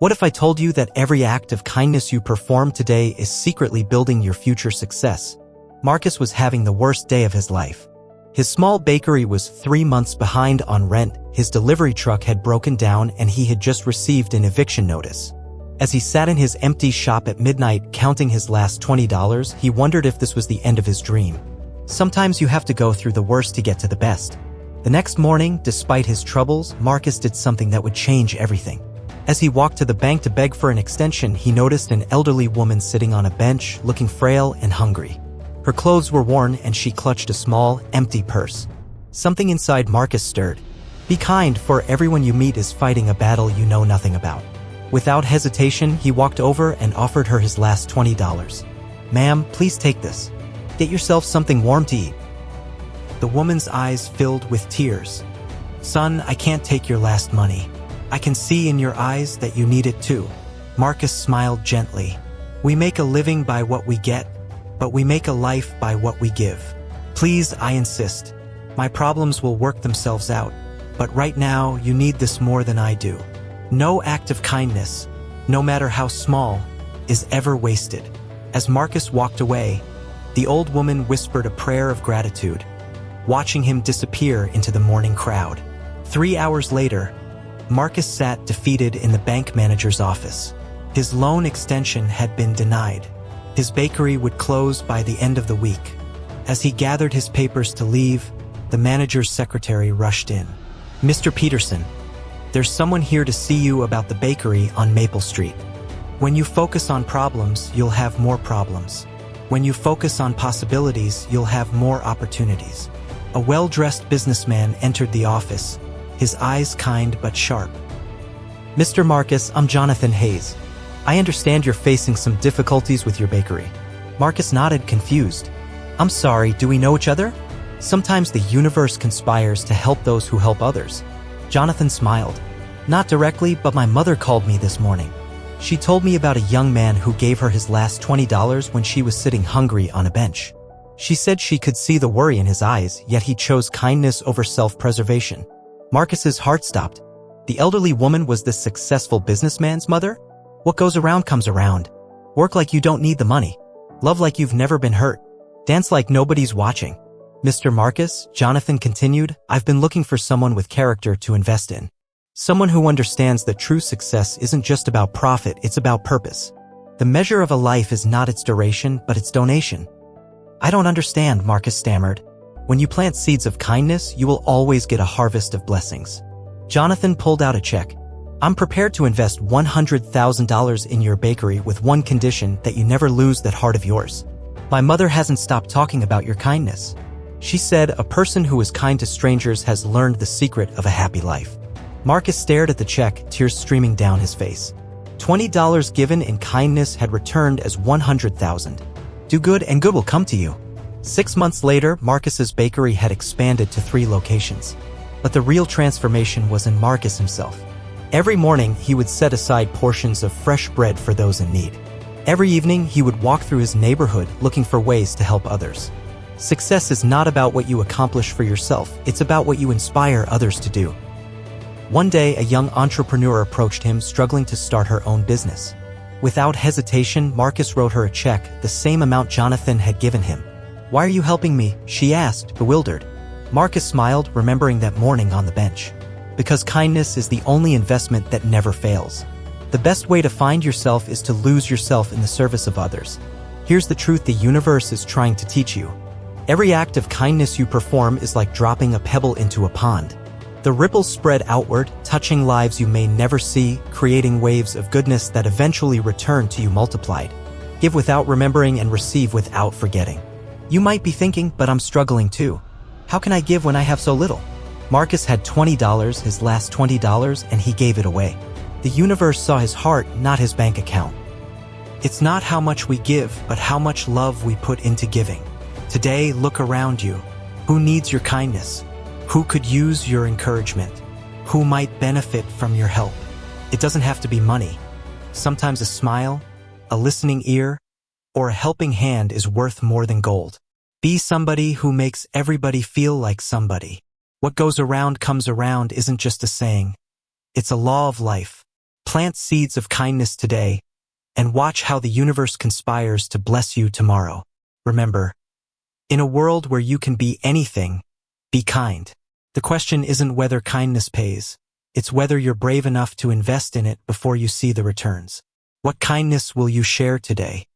What if I told you that every act of kindness you perform today is secretly building your future success? Marcus was having the worst day of his life. His small bakery was 3 months behind on rent, his delivery truck had broken down, and he had just received an eviction notice. As he sat in his empty shop at midnight counting his last $20, he wondered if this was the end of his dream. Sometimes you have to go through the worst to get to the best. The next morning, despite his troubles, Marcus did something that would change everything. As he walked to the bank to beg for an extension, he noticed an elderly woman sitting on a bench, looking frail and hungry. Her clothes were worn and she clutched a small, empty purse. Something inside Marcus stirred. Be kind, for everyone you meet is fighting a battle you know nothing about. Without hesitation, he walked over and offered her his last $20. Ma'am, please take this. Get yourself something warm to eat. The woman's eyes filled with tears. Son, I can't take your last money. I can see in your eyes that you need it too. Marcus smiled gently. We make a living by what we get, but we make a life by what we give. Please, I insist. My problems will work themselves out, but right now you need this more than I do. No act of kindness, no matter how small, is ever wasted. As Marcus walked away, the old woman whispered a prayer of gratitude, watching him disappear into the morning crowd. 3 hours later, Marcus sat defeated in the bank manager's office. His loan extension had been denied. His bakery would close by the end of the week. As he gathered his papers to leave, the manager's secretary rushed in. Mr. Peterson, there's someone here to see you about the bakery on Maple Street. When you focus on problems, you'll have more problems. When you focus on possibilities, you'll have more opportunities. A well-dressed businessman entered the office, his eyes kind but sharp. Mr. Marcus, I'm Jonathan Hayes. I understand you're facing some difficulties with your bakery. Marcus nodded, confused. I'm sorry, do we know each other? Sometimes the universe conspires to help those who help others. Jonathan smiled. Not directly, but my mother called me this morning. She told me about a young man who gave her his last $20 when she was sitting hungry on a bench. She said she could see the worry in his eyes, yet he chose kindness over self-preservation. Marcus's heart stopped. The elderly woman was this successful businessman's mother? What goes around comes around. Work like you don't need the money. Love like you've never been hurt. Dance like nobody's watching. Mr. Marcus, Jonathan continued, I've been looking for someone with character to invest in. Someone who understands that true success isn't just about profit, it's about purpose. The measure of a life is not its duration, but its donation. I don't understand, Marcus stammered. When you plant seeds of kindness, you will always get a harvest of blessings. Jonathan pulled out a check. I'm prepared to invest $100,000 in your bakery with one condition, that you never lose that heart of yours. My mother hasn't stopped talking about your kindness. She said a person who is kind to strangers has learned the secret of a happy life. Marcus stared at the check, tears streaming down his face. $20 given in kindness had returned as $100,000. Do good and good will come to you. 6 months later, Marcus's bakery had expanded to 3 locations. But the real transformation was in Marcus himself. Every morning, he would set aside portions of fresh bread for those in need. Every evening, he would walk through his neighborhood looking for ways to help others. Success is not about what you accomplish for yourself, it's about what you inspire others to do. One day, a young entrepreneur approached him, struggling to start her own business. Without hesitation, Marcus wrote her a check, the same amount Jonathan had given him. Why are you helping me? She asked, bewildered. Marcus smiled, remembering that morning on the bench. Because kindness is the only investment that never fails. The best way to find yourself is to lose yourself in the service of others. Here's the truth the universe is trying to teach you. Every act of kindness you perform is like dropping a pebble into a pond. The ripples spread outward, touching lives you may never see, creating waves of goodness that eventually return to you multiplied. Give without remembering and receive without forgetting. You might be thinking, but I'm struggling too. How can I give when I have so little? Marcus had $20, his last $20, and he gave it away. The universe saw his heart, not his bank account. It's not how much we give, but how much love we put into giving. Today, look around you. Who needs your kindness? Who could use your encouragement? Who might benefit from your help? It doesn't have to be money. Sometimes a smile, a listening ear, or a helping hand is worth more than gold. Be somebody who makes everybody feel like somebody. What goes around comes around isn't just a saying. It's a law of life. Plant seeds of kindness today and watch how the universe conspires to bless you tomorrow. Remember, in a world where you can be anything, be kind. The question isn't whether kindness pays. It's whether you're brave enough to invest in it before you see the returns. What kindness will you share today?